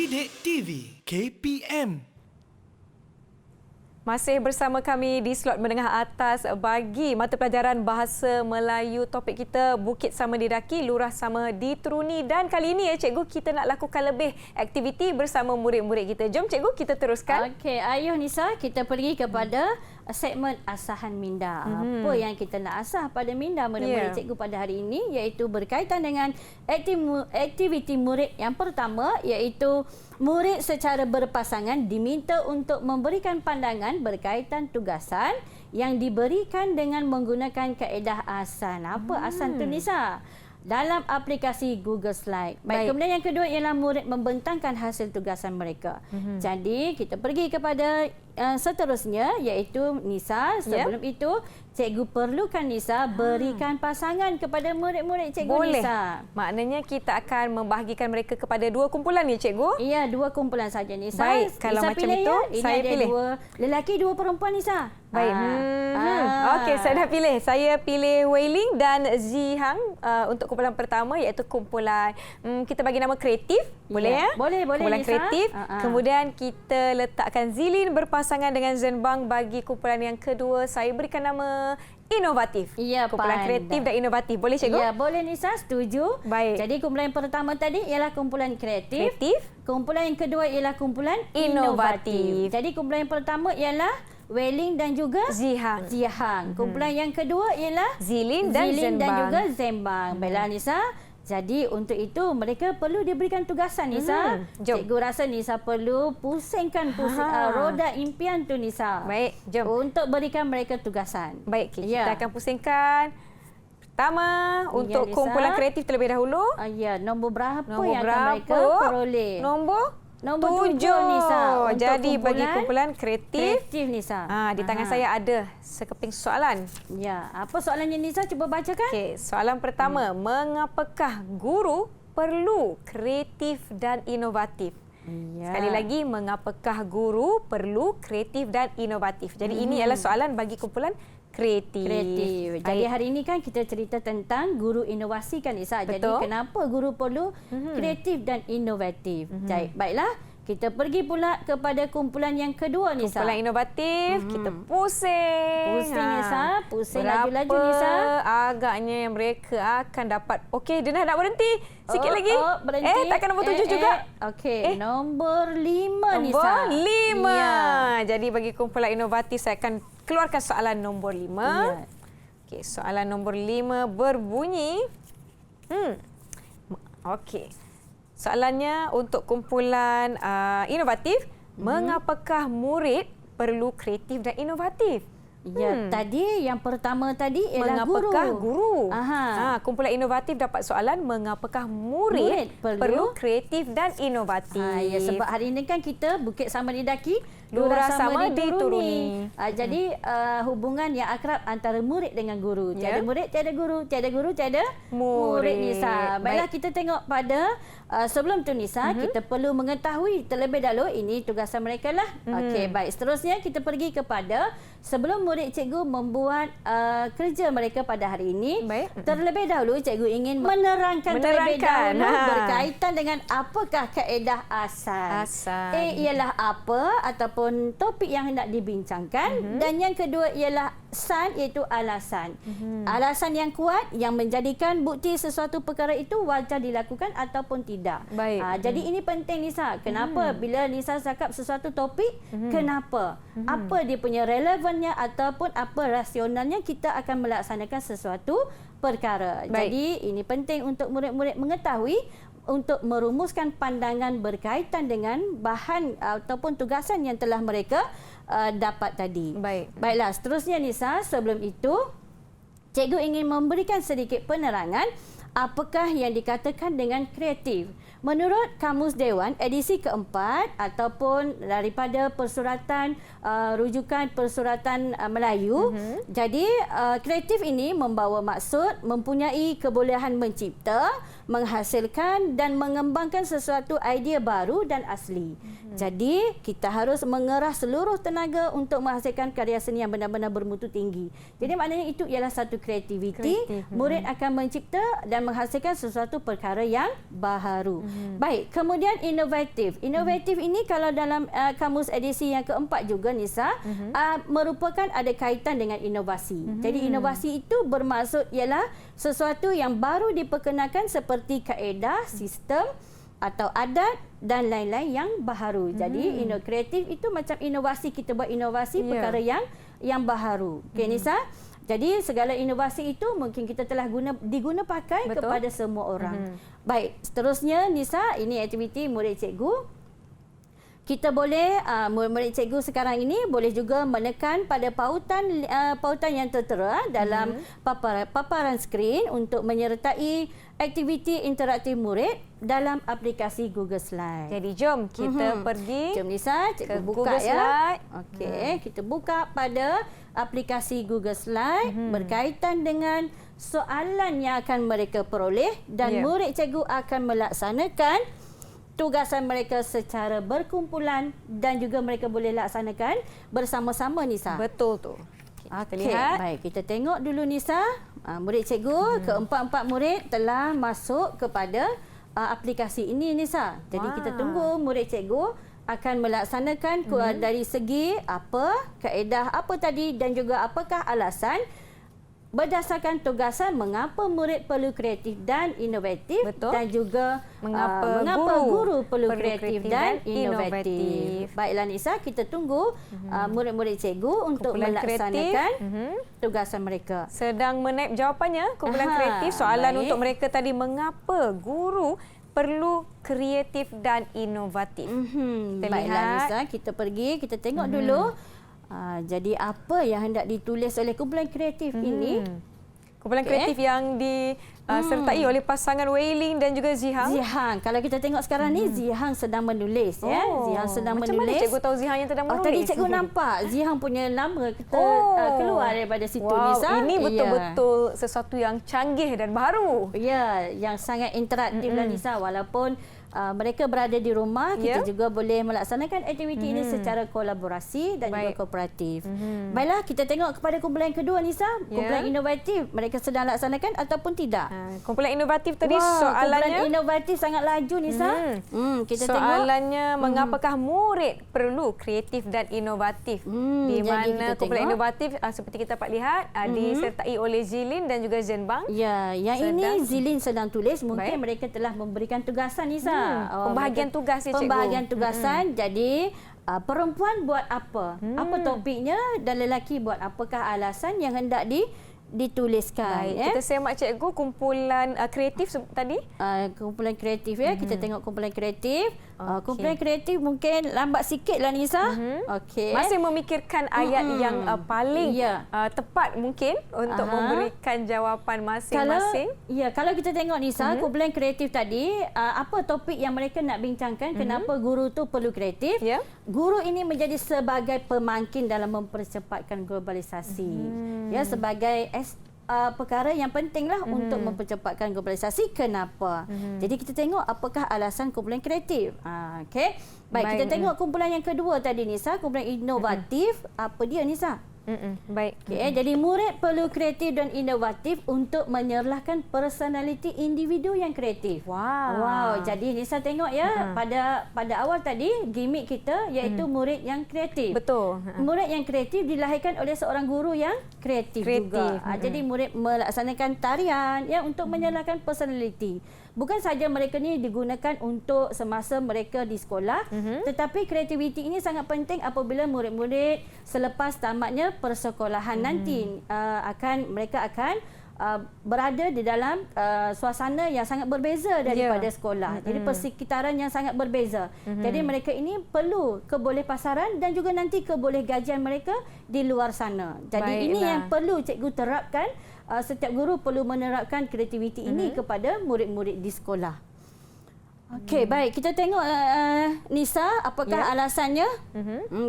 Didik TV KPM. Masih bersama kami di slot menengah atas bagi mata pelajaran Bahasa Melayu. Topik kita Bukit Sama Didaki, Lurah Sama Dituruni. Dan kali ini cikgu, kita nak lakukan lebih aktiviti bersama murid-murid kita. Jom cikgu, kita teruskan. Okey, ayuh Nisa, kita pergi kepada segmen asahan minda. Apa yang kita nak asah pada minda murid-murid cikgu pada hari ini, iaitu berkaitan dengan aktiviti murid yang pertama, iaitu murid secara berpasangan diminta untuk memberikan pandangan berkaitan tugasan yang diberikan dengan menggunakan kaedah asan. Apa asan tu Nisa? Dalam aplikasi Google Slide. Baik. Kemudian yang kedua ialah murid membentangkan hasil tugasan mereka. Jadi kita pergi kepada seterusnya, iaitu Nisa, sebelum itu cikgu perlukan Nisa berikan pasangan kepada murid-murid cikgu. Boleh. Nisa. Maknanya kita akan membahagikan mereka kepada dua kumpulan ni cikgu? Ya, dua kumpulan saja Nisa. Baik, kalau Nisa macam pilih itu, ya. saya ada pilih. Dua lelaki, dua perempuan Nisa. Baik. Okey, saya dah pilih. Saya pilih Wei Ling dan Zihang untuk kumpulan pertama, iaitu kumpulan kita bagi nama kreatif. Boleh ya? Boleh, kumpulan Nisa. kreatif. Kemudian kita letakkan Zilin berpasangan dengan Zenbang bagi kumpulan yang kedua. Saya berikan nama inovatif. Ya, kumpulan kreatif dan inovatif. Boleh cikgu? Ya, boleh Nisa, setuju. Baik. Jadi kumpulan yang pertama tadi ialah kumpulan kreatif. Kumpulan yang kedua ialah kumpulan inovatif. Jadi kumpulan yang pertama ialah Wei Ling dan juga Zihang. Kumpulan yang kedua ialah Zilin dan Zenbang. dan juga Zenbang. Baiklah Nisa. Jadi untuk itu mereka perlu diberikan tugasan Nisa. Cikgu rasa Nisa perlu pusingkan roda impian tu Nisa. Baik, jom. Untuk berikan mereka tugasan. Baik, kita akan pusingkan. Pertama, untuk Nisa. kumpulan kreatif terlebih dahulu. Ya, nombor berapa Nombor yang berapa? akan mereka peroleh? Nombor 7 Nisa. Untuk Jadi bagi kumpulan kreatif Nisa. di tangan saya ada sekeping soalan. Ya, apa soalannya Nisa? Cuba bacakan. Okey, soalan pertama, mengapakah guru perlu kreatif dan inovatif? Ya. Sekali lagi, mengapakah guru perlu kreatif dan inovatif? Jadi ini adalah soalan bagi kumpulan kreatif. Jadi hari ini kan kita cerita tentang guru inovasi kan Nisa. Betul. Jadi kenapa guru perlu kreatif dan inovatif? Baiklah, kita pergi pula kepada kumpulan yang kedua Nisa. Kumpulan inovatif, kita pusing. Nisa, pusing Berapa laju-laju Nisa. agaknya yang mereka akan dapat. Okey, dia nak berhenti. Sikit lagi. Berhenti. Takkan nombor 7 juga. Okey, nombor 5 Nisa. Nombor 5. Ya. Jadi bagi kumpulan inovatif, saya akan keluarkan soalan nombor 5. Ya. Okey, soalan nombor 5 berbunyi. Okey. Soalannya untuk kumpulan inovatif, mengapakah murid perlu kreatif dan inovatif? Ya, tadi yang pertama tadi ialah mengapakah guru? Kumpulan inovatif dapat soalan mengapakah murid perlu kreatif dan inovatif. Ya, sebab hari ini kan kita Bukit Sama Didaki, Lurah Sama Dituruni. Jadi hubungan yang akrab antara murid dengan guru. Tiada murid, tiada guru. Tiada guru, tiada murid Nisa. Baiklah, kita tengok pada sebelum tu Nisa, kita perlu mengetahui terlebih dahulu ini tugasan mereka lah. Okey, baik. Seterusnya kita pergi kepada sebelum murid cikgu membuat kerja mereka pada hari ini. Baik. Terlebih dahulu cikgu ingin menerangkan terlebih dahulu berkaitan dengan apakah kaedah asan. A ialah apa ataupun topik yang hendak dibincangkan, dan yang kedua ialah san, iaitu alasan. Alasan yang kuat yang menjadikan bukti sesuatu perkara itu wajar dilakukan ataupun tidak. Baik. Jadi ini penting Nisa. Kenapa bila Nisa cakap sesuatu topik, kenapa? Apa dia punya relevannya ataupun apa rasionalnya kita akan melaksanakan sesuatu perkara. Baik. Jadi ini penting untuk murid-murid mengetahui untuk merumuskan pandangan berkaitan dengan bahan ataupun tugasan yang telah mereka dapat tadi. Baiklah, seterusnya Nisa, sebelum itu cikgu ingin memberikan sedikit penerangan apakah yang dikatakan dengan kreatif. Menurut Kamus Dewan edisi keempat ataupun daripada persuratan rujukan persuratan Melayu, jadi kreatif ini membawa maksud mempunyai kebolehan mencipta, menghasilkan dan mengembangkan sesuatu idea baru dan asli. Jadi kita harus mengerah seluruh tenaga untuk menghasilkan karya seni yang benar-benar bermutu tinggi. Jadi maknanya itu ialah satu kreativiti. Murid akan mencipta dan dan menghasilkan sesuatu perkara yang baharu. Baik, kemudian inovatif. Inovatif ini kalau dalam kamus edisi yang keempat juga Nisa, merupakan ada kaitan dengan inovasi. Jadi inovasi itu bermaksud ialah sesuatu yang baru diperkenalkan seperti kaedah, sistem atau adat dan lain-lain yang baharu. Jadi kreatif itu macam inovasi, kita buat inovasi perkara yang baharu. Okey Nisa. Jadi segala inovasi itu mungkin kita telah diguna pakai kepada semua orang. Baik, seterusnya Nisa, ini aktiviti murid cikgu. Kita boleh murid-murid cikgu sekarang ini boleh juga menekan pada pautan yang tertera dalam paparan skrin untuk menyertai aktiviti interaktif murid dalam aplikasi Google Slide. Jadi jom kita pergi. Jom Nisa, cikgu buka Google Slide. Okey, kita buka pada aplikasi Google Slide berkaitan dengan soalan yang akan mereka peroleh dan murid cikgu akan melaksanakan tugasan mereka secara berkumpulan dan juga mereka boleh laksanakan bersama-sama Nisa. Betul tu. Kita lihat. Baik, kita tengok dulu Nisa. Murid cikgu, keempat-empat murid telah masuk kepada aplikasi ini Nisa. Jadi kita tunggu murid cikgu akan melaksanakan dari segi apa, kaedah apa tadi dan juga apakah alasan berdasarkan tugasan mengapa murid perlu kreatif dan inovatif. Betul. Dan juga mengapa guru perlu kreatif dan inovatif. Baiklah Nisa, kita tunggu murid-murid cikgu untuk melaksanakan tugasan mereka. Sedang menaip jawapannya, kumpulan kreatif. Soalan untuk mereka tadi, mengapa guru perlu kreatif dan inovatif? Baiklah Nisa, kita pergi, kita tengok dulu. Jadi apa yang hendak ditulis oleh kumpulan kreatif ini? Kumpulan kreatif yang disertai oleh pasangan Wei Ling dan juga Zihang. Zihang. Kalau kita tengok sekarang ni, Zihang sedang menulis. Zihang sedang menulis. Macam mana cikgu tahu Zihang yang sedang menulis? Tadi cikgu nampak Zihang punya nama kita keluar daripada situ Nisa. Ini betul-betul sesuatu yang canggih dan baru. Ya, yang sangat interaktif lah Nisa. Walaupun mereka berada di rumah, kita juga boleh melaksanakan aktiviti ini secara kolaborasi dan juga kooperatif. Baiklah, kita tengok kepada kumpulan kedua Nisa, kumpulan inovatif. Mereka sedang laksanakan ataupun tidak? Kumpulan inovatif tadi soalannya. Kumpulan inovatif sangat laju Nisa. Kita soalannya mengapakah murid perlu kreatif dan inovatif? Di mana kumpulan inovatif seperti kita dapat lihat disertai oleh Zilin dan juga Zhenbang. Ya, yang ini Zilin sedang tulis. Mungkin mereka telah memberikan tugasan Nisa. Pembahagian tugas ya cikgu. Pembahagian tugasan. Jadi perempuan buat apa? Apa topiknya dan lelaki buat apakah alasan yang hendak dituliskan. Kita semak cikgu kumpulan kreatif tadi. Kumpulan kreatif ya. Kita tengok kumpulan kreatif. Kumpulan kreatif mungkin lambat sikitlah Nisa. Masih memikirkan ayat yang paling tepat mungkin untuk memberikan jawapan masing-masing. Kalau kita tengok Nisa, kumpulan kreatif tadi, apa topik yang mereka nak bincangkan, kenapa guru tu perlu kreatif? Guru ini menjadi sebagai pemangkin dalam mempercepatkan globalisasi. Ya, sebagai perkara yang pentinglah untuk mempercepatkan globalisasi. Kenapa? Jadi kita tengok apakah alasan kumpulan kreatif. Baik, kita tengok kumpulan yang kedua tadi Nisa, kumpulan inovatif. Apa dia Nisa? Baik. Jadi murid perlu kreatif dan inovatif untuk menyerlahkan personaliti individu yang kreatif. Wow. Jadi Nisa tengok ya, pada awal tadi gimmick kita iaitu murid yang kreatif. Betul. Murid yang kreatif dilahirkan oleh seorang guru yang kreatif juga. Jadi murid melaksanakan tarian ya untuk menyerlahkan personaliti. Bukan saja mereka ni digunakan untuk semasa mereka di sekolah, tetapi kreativiti ini sangat penting apabila murid-murid selepas tamatnya persekolahan nanti mereka akan berada di dalam suasana yang sangat berbeza daripada sekolah. Jadi persekitaran yang sangat berbeza. Jadi mereka ini perlu kebolehpasaran dan juga nanti kebolehgajian mereka di luar sana. Jadi ini yang perlu cikgu terapkan. Setiap guru perlu menerapkan kreativiti ini kepada murid-murid di sekolah. Baik. Kita tengok Nisa, apakah alasannya?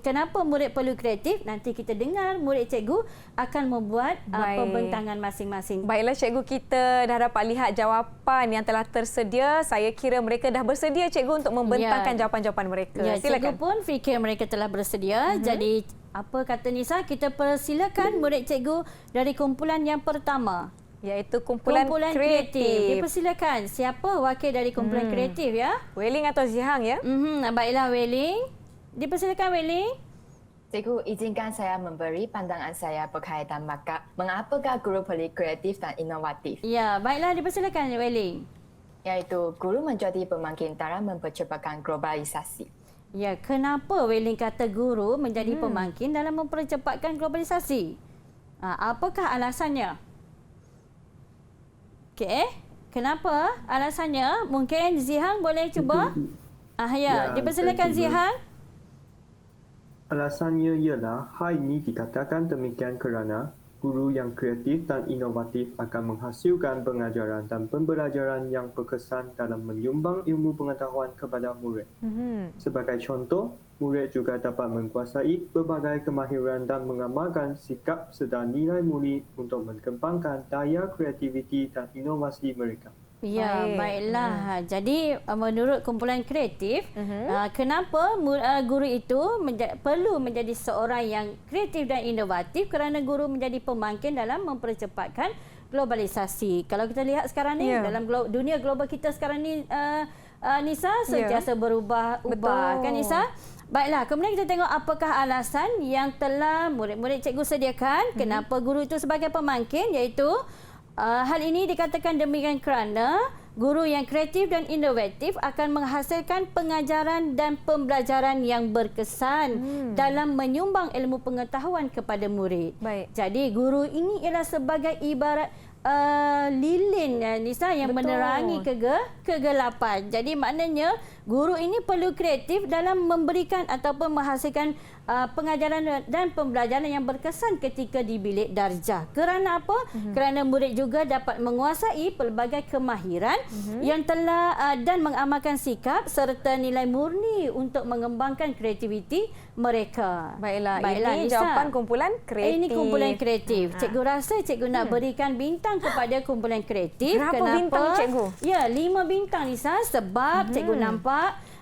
Kenapa murid perlu kreatif? Nanti kita dengar murid cikgu akan membuat pembentangan masing-masing. Baiklah cikgu, kita dah dapat lihat jawapan yang telah tersedia. Saya kira mereka dah bersedia cikgu untuk membentangkan jawapan-jawapan mereka. Cikgu Silakan. pun fikir mereka telah bersedia. Jadi apa kata Nisa? Kita persilakan murid cikgu dari kumpulan yang pertama. Iaitu kumpulan kreatif. Dipersilakan. Siapa wakil dari kumpulan kreatif ya? Wei Ling atau Zihang ya? Baiklah Wei Ling. Dipersilakan Wei Ling. Cikgu, izinkan saya memberi pandangan saya berkaitan mengapakah guru perlu kreatif dan inovatif. Ya, baiklah dipersilakan Wei Ling. Iaitu guru menjadi pemangkin dalam mempercepatkan globalisasi. Ya, kenapa Wei Ling kata guru menjadi pemangkin dalam mempercepatkan globalisasi? Apakah alasannya? Okey, kenapa alasannya? Mungkin Zihang boleh cuba? Dipersilakan Zihang. Alasannya ialah hal ini dikatakan demikian kerana guru yang kreatif dan inovatif akan menghasilkan pengajaran dan pembelajaran yang berkesan dalam menyumbang ilmu pengetahuan kepada murid. Sebagai contoh, murid juga dapat menguasai berbagai kemahiran dan mengamalkan sikap serta nilai murid untuk mengembangkan daya kreativiti dan inovasi mereka. Ya, baiklah. Jadi menurut kumpulan kreatif, kenapa guru itu perlu menjadi seorang yang kreatif dan inovatif? Kerana guru menjadi pemangkin dalam mempercepatkan globalisasi. Kalau kita lihat sekarang ni dalam dunia global kita sekarang ni, Nisa, sentiasa berubah-ubah kan Nisa? Baiklah, kemudian kita tengok apakah alasan yang telah murid-murid cikgu sediakan kenapa guru itu sebagai pemangkin, iaitu hal ini dikatakan demikian kerana guru yang kreatif dan inovatif akan menghasilkan pengajaran dan pembelajaran yang berkesan dalam menyumbang ilmu pengetahuan kepada murid. Jadi guru ini ialah sebagai ibarat lilin Nisa yang menerangi kegelapan. Jadi maknanya guru ini perlu kreatif dalam memberikan ataupun menghasilkan pengajaran dan pembelajaran yang berkesan ketika di bilik darjah. Kerana apa? Kerana murid juga dapat menguasai pelbagai kemahiran yang telah dan mengamalkan sikap serta nilai murni untuk mengembangkan kreativiti mereka. Baiklah, ini Nisa, jawapan kumpulan kreatif. Ini kumpulan kreatif. Cikgu rasa cikgu nak berikan bintang kepada kumpulan kreatif. Kenapa bintang cikgu? Ya, 5 bintang Nisa sebab cikgu nampak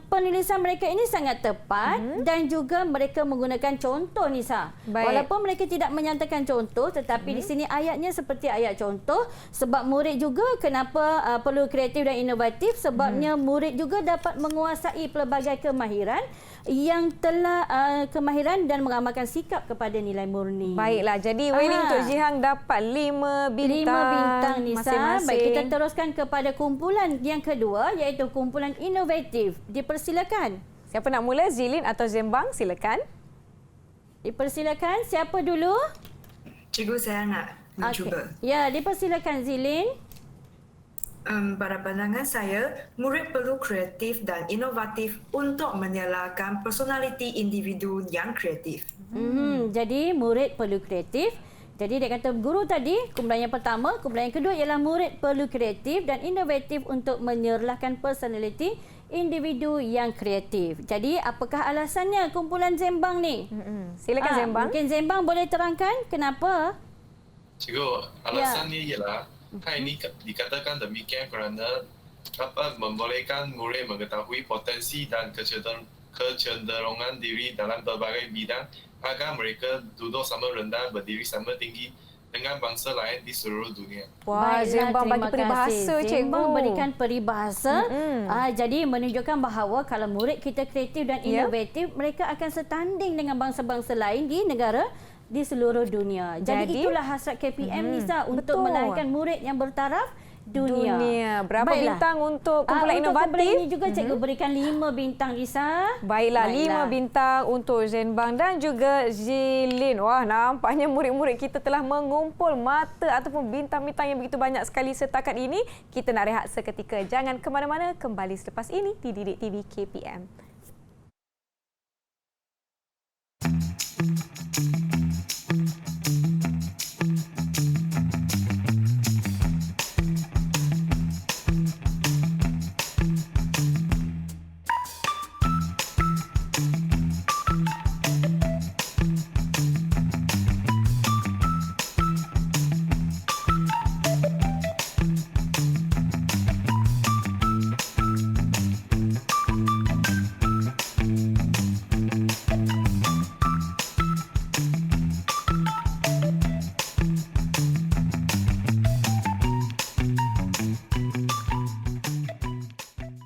penulisan mereka ini sangat tepat dan juga mereka menggunakan contoh Nisa. Walaupun mereka tidak menyatakan contoh, tetapi di sini ayatnya seperti ayat contoh. Sebab murid juga kenapa perlu kreatif dan inovatif, sebabnya murid juga dapat menguasai pelbagai kemahiran yang telah kemahiran dan mengamalkan sikap kepada nilai murni. Baiklah, jadi Wei Ling untuk Zihang dapat 5 bintang. 5 bintang Nisa. Masing-masing. Baik, kita teruskan kepada kumpulan yang kedua, iaitu kumpulan inovatif. Dipersilakan. Siapa nak mula, Zilin atau Zembang? Silakan. Dipersilakan. Siapa dulu? Cikgu, saya nak mencuba. Ya, dipersilakan Zilin. Pada pandangan saya, murid perlu kreatif dan inovatif untuk menyalakan personaliti individu yang kreatif. Jadi murid perlu kreatif. Jadi dia kata guru tadi, kumpulan yang pertama, kumpulan yang kedua ialah murid perlu kreatif dan inovatif untuk menyerlahkan personaliti individu yang kreatif. Jadi apakah alasannya kumpulan Zembang ni? Silakan Zembang. Mungkin Zembang boleh terangkan kenapa? Cikgu, alasannya ialah hal ini dikatakan demikian kerana dapat membolehkan murid mengetahui potensi dan kecenderungan diri dalam berbagai bidang agar mereka duduk sama rendah, berdiri sama tinggi dengan bangsa lain di seluruh dunia. Wah, Zembang bagi peribahasa, cikgu. Zembang berikan peribahasa. Jadi menunjukkan bahawa kalau murid kita kreatif dan inovatif, mereka akan setanding dengan bangsa-bangsa lain di negara di seluruh dunia. Jadi itulah hasrat KPM Nisa untuk melahirkan murid yang bertaraf dunia. Berapa bintang untuk kumpulan inovatif? Kumpulan ini juga cikgu berikan 5 bintang Nisa. Baiklah, 5 bintang untuk Zembang dan juga Zilin. Wah, nampaknya murid-murid kita telah mengumpul mata ataupun bintang-bintang yang begitu banyak sekali setakat ini. Kita nak rehat seketika. Jangan ke mana-mana, kembali selepas ini di Didik TV KPM.